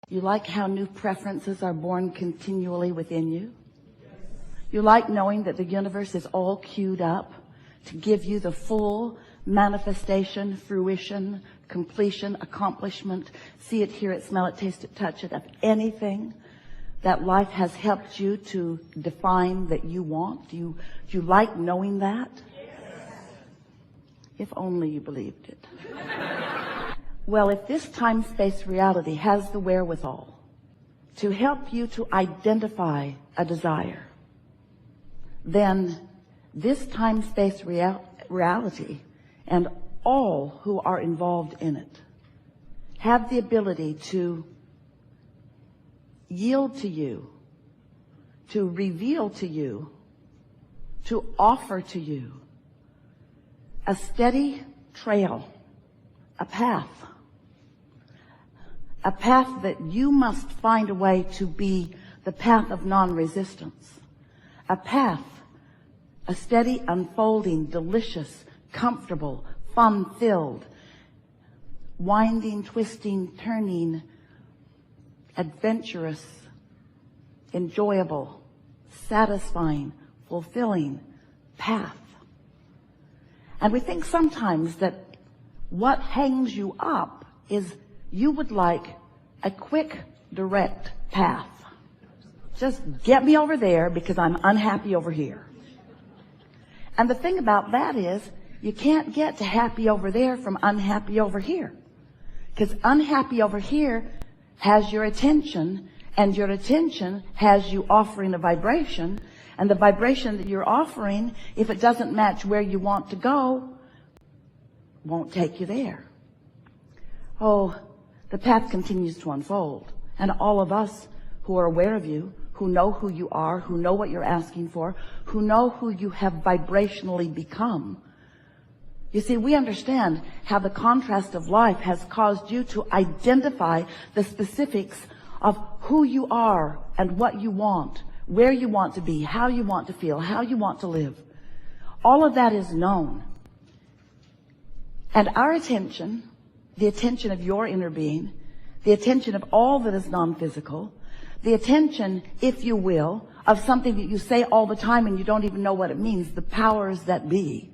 You like how new preferences are born continually within you? You like knowing that the universe is all queued up to give you the full manifestation, fruition, completion, accomplishment, see it, hear it, smell it, taste it, touch it, of anything that life has helped you to define that you want? Do you like knowing that? If only you believed it. Well, if this time-space reality has the wherewithal to help you to identify a desire, then this time-space reality and all who are involved in it have the ability to yield to you, to reveal to you, to offer to you a steady trail, a path that you must find a way to be the path of non-resistance, a path, a steady, unfolding, delicious, comfortable, fun-filled, winding, twisting, turning, adventurous, enjoyable, satisfying, fulfilling path. And we think sometimes that what hangs you up is you would like a quick, direct path. Just get me over there because I'm unhappy over here. And the thing about that is you can't get to happy over there from unhappy over here. Because unhappy over here has your attention, and your attention has you offering a vibration, and the vibration that you're offering, if it doesn't match where you want to go, won't take you there. Oh, the path continues to unfold, and all of us who are aware of you, who know who you are, who know what you're asking for, who know who you have vibrationally become. You see, we understand how the contrast of life has caused you to identify the specifics of who you are and what you want, where you want to be, how you want to feel, how you want to live. All of that is known. And our attention, the attention of your inner being, the attention of all that is non-physical, the attention, if you will, of something that you say all the time and you don't even know what it means, the powers that be,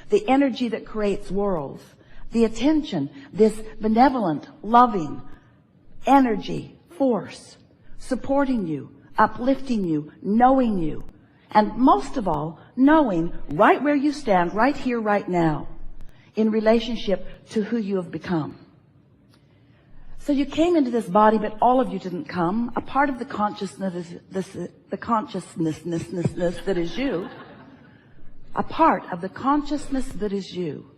the energy that creates worlds, the attention, this benevolent, loving energy, force, supporting you, uplifting you, knowing you, and most of all, knowing right where you stand, right here, right now, in relationship to who you have become. So you came into this body, but all of you didn't come. A part of the consciousness, the consciousness that is you, a part of the consciousness that is you,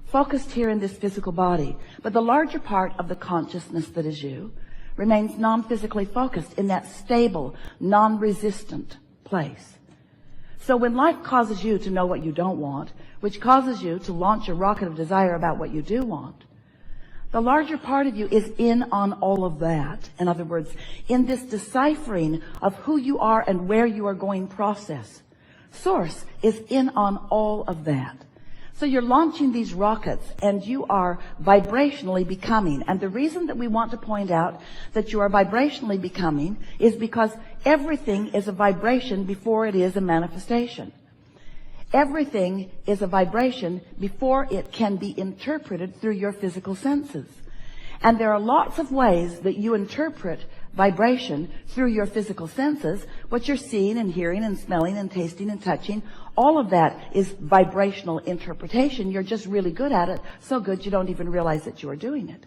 focused here in this physical body. But the larger part of the consciousness that is you remains non-physically focused in that stable, non-resistant place. So when life causes you to know what you don't want, which causes you to launch a rocket of desire about what you do want, the larger part of you is in on all of that. In other words, in this deciphering of who you are and where you are going process. Source is in on all of that. So you're launching these rockets and you are vibrationally becoming. And the reason that we want to point out that you are vibrationally becoming is because everything is a vibration before it is a manifestation. Everything is a vibration before it can be interpreted through your physical senses. And there are lots of ways that you interpret vibration through your physical senses. What you're seeing and hearing and smelling and tasting and touching, all of that is vibrational interpretation. You're just really good at it, so good you don't even realize that you are doing it.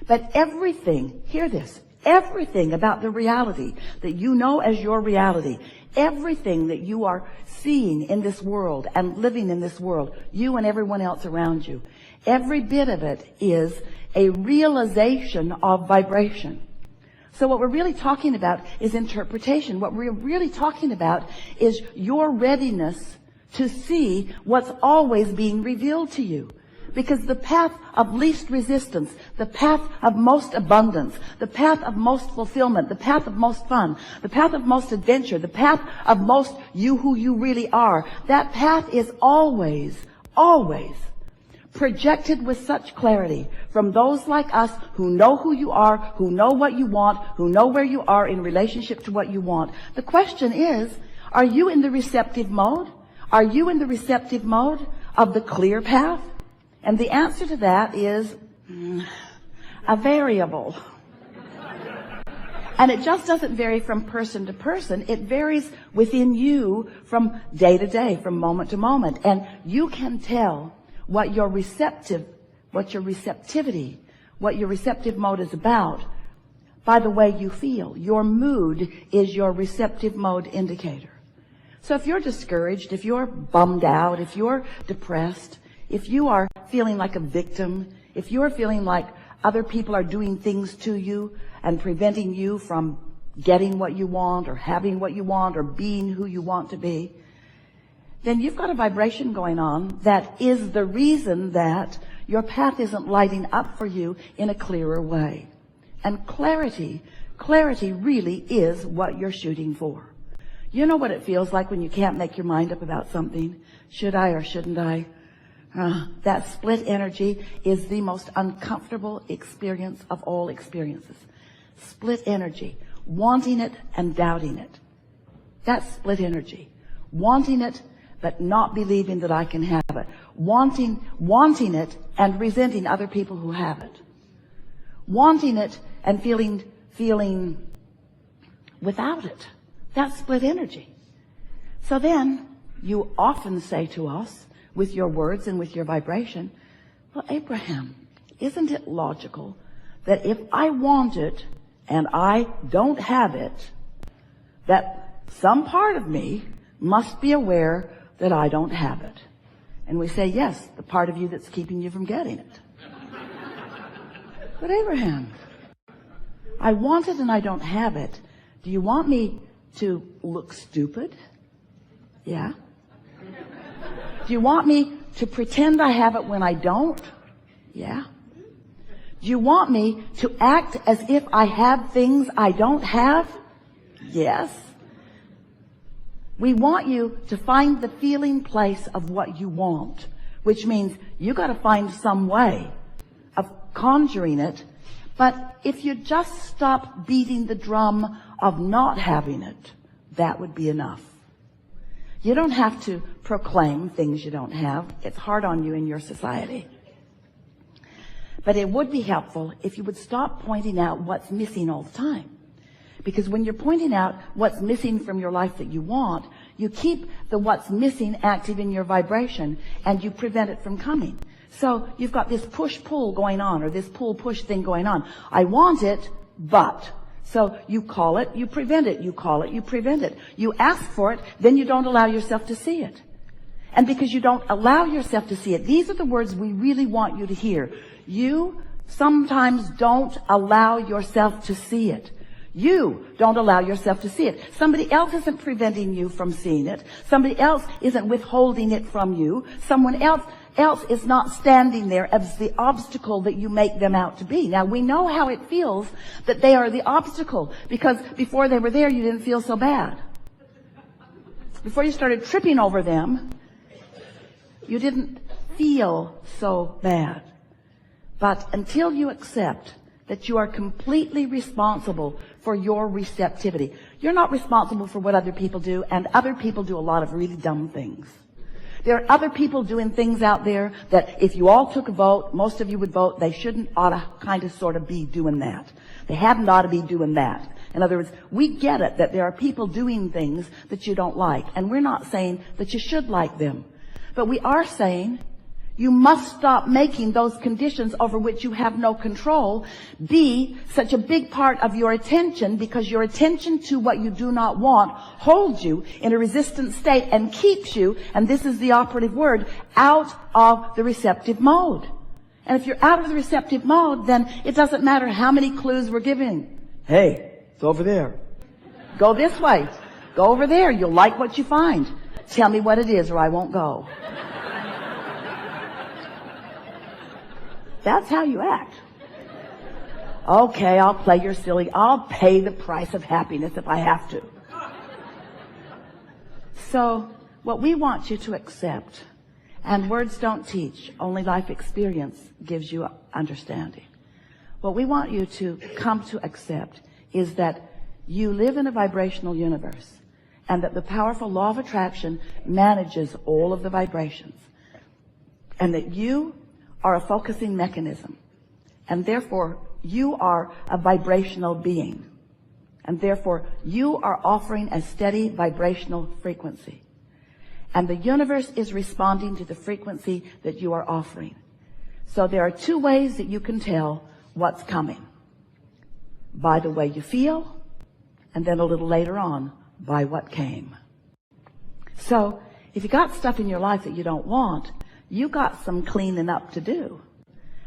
But everything, hear this, everything about the reality that you know as your reality, everything that you are seeing in this world and living in this world, you and everyone else around you, every bit of it is a realization of vibration. So what we're really talking about is interpretation. What we're really talking about is your readiness to see what's always being revealed to you. Because the path of least resistance, the path of most abundance, the path of most fulfillment, the path of most fun, the path of most adventure, the path of most you who you really are, that path is always projected with such clarity from those like us who know who you are, who know what you want, who know where you are in relationship to what you want. The question is, are you in the receptive mode? Are you in the receptive mode of the clear path? And the answer to that is a variable. And it just doesn't vary from person to person. It varies within you from day to day, from moment to moment. And you can tell what your receptive mode is about by the way you feel. Your mood is your receptive mode indicator. So if you're discouraged, if you're bummed out, if you're depressed, if you are feeling like a victim, if you're feeling like other people are doing things to you and preventing you from getting what you want or having what you want or being who you want to be, then you've got a vibration going on that is the reason that your path isn't lighting up for you in a clearer way. And clarity really is what you're shooting for. You know what it feels like when you can't make your mind up about something? Should I or shouldn't I? That split energy is the most uncomfortable experience of all experiences. Split energy. Wanting it and doubting it. That's split energy. Wanting it but not believing that I can have it. Wanting it and resenting other people who have it. Wanting it and feeling without it. That's split energy. So then you often say to us, with your words and with your vibration, well, Abraham, isn't it logical that if I want it and I don't have it, that some part of me must be aware that I don't have it? And we say, yes, the part of you that's keeping you from getting it. But Abraham, I want it and I don't have it. Do you want me to look stupid? Yeah. Do you want me to pretend I have it when I don't? Yeah. Do you want me to act as if I have things I don't have? Yes. We want you to find the feeling place of what you want, which means you got to find some way of conjuring it. But if you just stop beating the drum of not having it, that would be enough. You don't have to proclaim things you don't have. It's hard on you in your society. But it would be helpful if you would stop pointing out what's missing all the time. Because when you're pointing out what's missing from your life that you want, you keep the what's missing active in your vibration and you prevent it from coming. So you've got this push-pull going on, or this pull-push thing going on. I want it, but. So you call it, you prevent it. You call it, you prevent it. You ask for it, then you don't allow yourself to see it. And because you don't allow yourself to see it, these are the words we really want you to hear. You sometimes don't allow yourself to see it. You don't allow yourself to see it. Somebody else isn't preventing you from seeing it. Somebody else isn't withholding it from you. Someone else is not standing there as the obstacle that you make them out to be. Now, we know how it feels that they are the obstacle, because before they were there, you didn't feel so bad. Before you started tripping over them, you didn't feel so bad. But until you accept that you are completely responsible for your receptivity, you're not responsible for what other people do, and other people do a lot of really dumb things. There are other people doing things out there that if you all took a vote, most of you would vote, they shouldn't ought to kind of sort of be doing that. They hadn't ought to be doing that. In other words, we get it that there are people doing things that you don't like. And we're not saying that you should like them. But we are saying you must stop making those conditions over which you have no control be such a big part of your attention, because your attention to what you do not want holds you in a resistant state and keeps you, and this is the operative word, out of the receptive mode. And if you're out of the receptive mode, then it doesn't matter how many clues we're giving. Hey, it's over there. Go this way. Go over there. You'll like what you find. Tell me what it is or I won't go. That's how you act. Okay, I'll play your silly. I'll pay the price of happiness if I have to. So what we want you to accept And words don't teach. Only life experience gives you understanding. What we want you to come to accept is that you live in a vibrational universe, and that the powerful law of attraction manages all of the vibrations, and that you are a focusing mechanism, and therefore you are a vibrational being, and therefore you are offering a steady vibrational frequency, and the universe is responding to the frequency that you are offering. So there are two ways that you can tell what's coming: by the way you feel, and then a little later on by what came. So if you got stuff in your life that you don't want, you got some cleaning up to do.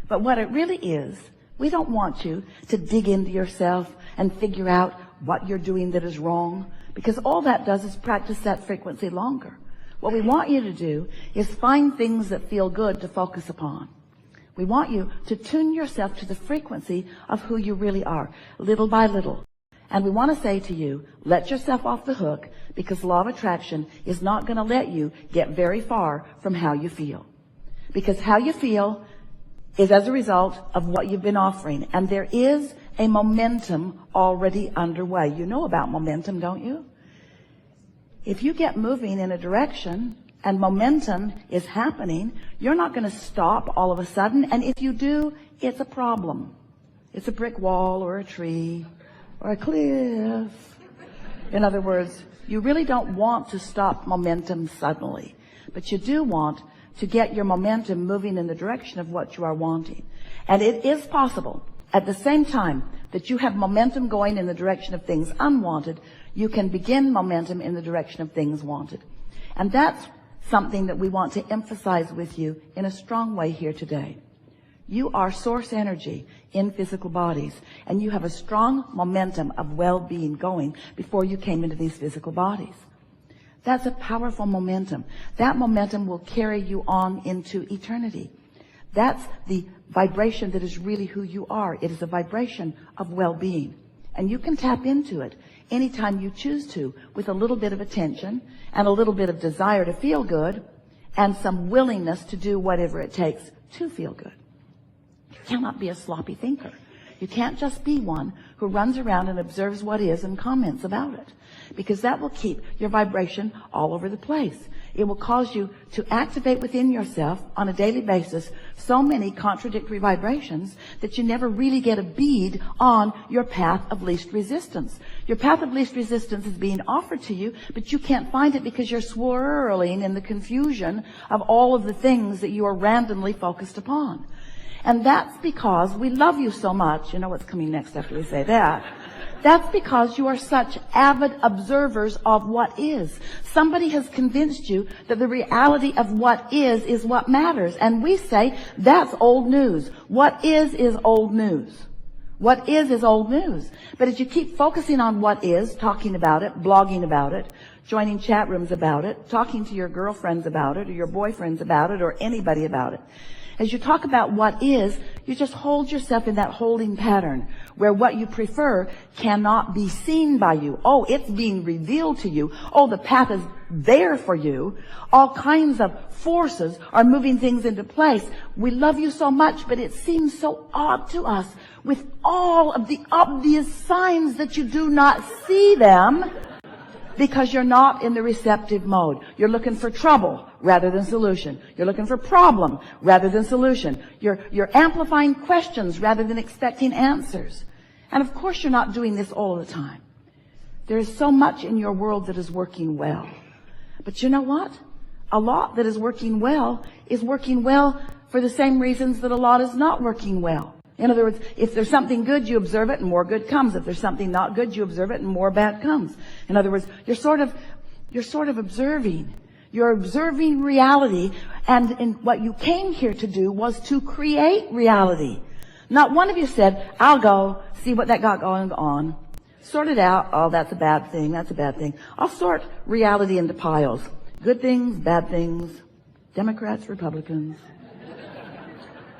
But what it really is, we don't want you to dig into yourself and figure out what you're doing that is wrong, because all that does is practice that frequency longer. What we want you to do is find things that feel good to focus upon. We want you to tune yourself to the frequency of who you really are, little by little. And we want to say to you, let yourself off the hook, because law of attraction is not going to let you get very far from how you feel. Because how you feel is as a result of what you've been offering. And there is a momentum already underway. You know about momentum, don't you? If you get moving in a direction and momentum is happening, you're not going to stop all of a sudden. And if you do, it's a problem. It's a brick wall or a tree or a cliff. In other words, you really don't want to stop momentum suddenly, but you do want to get your momentum moving in the direction of what you are wanting. And it is possible, at the same time that you have momentum going in the direction of things unwanted, you can begin momentum in the direction of things wanted. And that's something that we want to emphasize with you in a strong way here today. You are source energy in physical bodies, and you have a strong momentum of well-being going before you came into these physical bodies. That's a powerful momentum. That momentum will carry you on into eternity. That's the vibration that is really who you are. It is a vibration of well-being, and you can tap into it anytime you choose to, with a little bit of attention and a little bit of desire to feel good and some willingness to do whatever it takes to feel good. You cannot be a sloppy thinker. You can't just be one who runs around and observes what is and comments about it, because that will keep your vibration all over the place. It will cause you to activate within yourself on a daily basis so many contradictory vibrations that you never really get a bead on your path of least resistance. Your path of least resistance is being offered to you, but you can't find it because you're swirling in the confusion of all of the things that you are randomly focused upon. And that's because we love you so much. You know what's coming next after we say that. That's because you are such avid observers of what is. Somebody has convinced you that the reality of what is what matters. And we say that's old news. What is old news. What is old news. But as you keep focusing on what is, talking about it, blogging about it, joining chat rooms about it, talking to your girlfriends about it, or your boyfriends about it, or anybody about it, as you talk about what is, you just hold yourself in that holding pattern where what you prefer cannot be seen by you. Oh, it's being revealed to you. Oh, the path is there for you. All kinds of forces are moving things into place. We love you so much, but it seems so odd to us with all of the obvious signs that you do not see them, because you're not in the receptive mode. You're looking for trouble rather than solution. You're looking for problem rather than solution. You're amplifying questions rather than expecting answers. And of course you're not doing this all the time. There is so much in your world that is working well. But you know what? A lot that is working well for the same reasons that a lot is not working well. In other words, if there's something good, you observe it and more good comes. If there's something not good, you observe it and more bad comes. In other words, you're sort of observing. You're observing reality, and what you came here to do was to create reality. Not one of you said, I'll go see what that got going on. Sort it out. Oh, that's a bad thing. That's a bad thing. I'll sort reality into piles. Good things, bad things, Democrats, Republicans.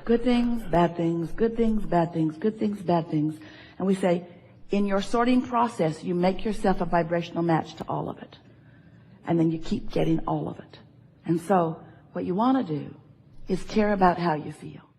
Good things, bad things, good things, bad things, good things, bad things. And we say, in your sorting process, you make yourself a vibrational match to all of it. And then you keep getting all of it. And so What you want to do is care about how you feel.